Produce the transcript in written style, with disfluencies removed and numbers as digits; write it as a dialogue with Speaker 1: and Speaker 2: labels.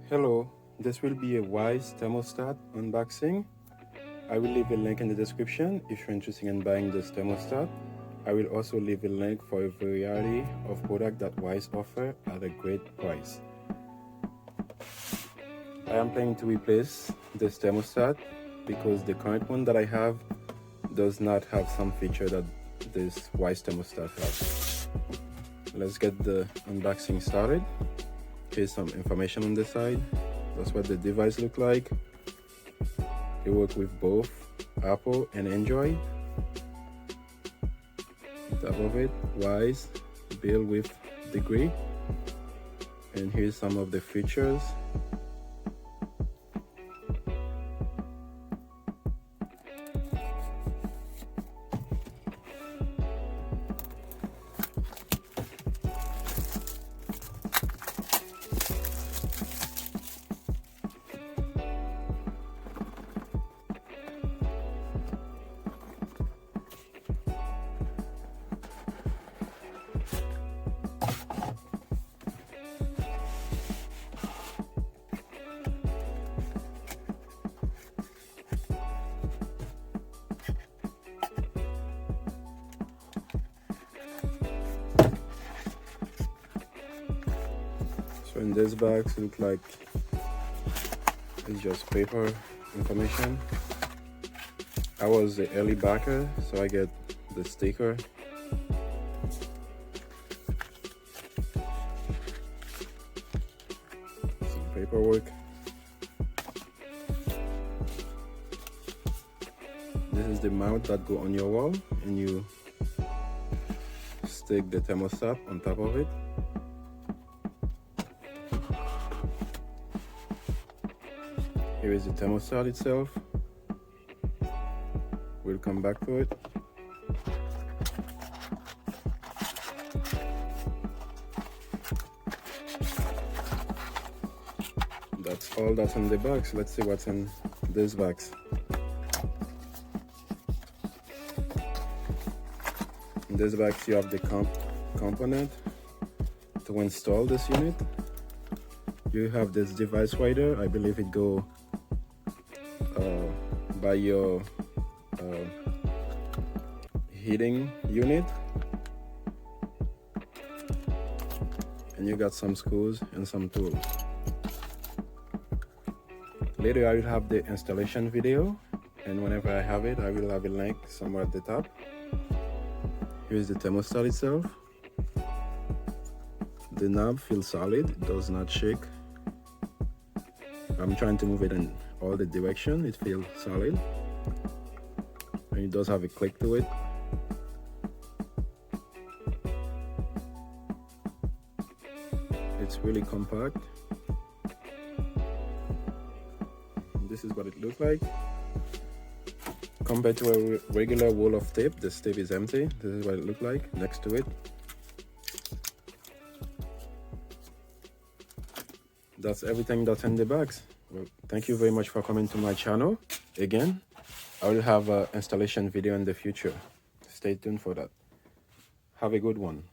Speaker 1: Hello, this will be a Wyze thermostat unboxing. I will leave a link in the description if you're interested in buying this thermostat. I will also leave a link for a variety of products that Wyze offer at a great price. I am planning to replace this thermostat because the current one that I have does not have some feature that this Wyze thermostat has. Let's get the unboxing started. Here's some information on the side. That's what the device looks like. It works with both Apple and Android. On top of it, Wyze, built with Degrii. And here's some of the features. So in this box, it looks like it's just paper information. I was the early backer, so I get the sticker. Some paperwork. This is the mount that go on your wall, and you stick the thermostat on top of it. Here is the thermostat itself. We'll come back to it. That's all that's in the box. Let's see what's in this box. In this box you have the component to install this unit. You have this device rider. I believe it go by your heating unit, and you got some screws and some tools. Later I will have the installation video, and whenever I have it I will have a link somewhere at the top. Here's the thermostat itself. The knob feels solid, it does not shake. I'm trying to move it in all the direction, it feels solid, and it does have a click to it. It's really compact. This is what it looks like. Compared to a regular roll of tape, this tape is empty. This is what it looks like next to it. That's everything that's in the box. Well, thank you very much for coming to my channel. Again, I will have an installation video in the future. Stay tuned for that. Have a good one.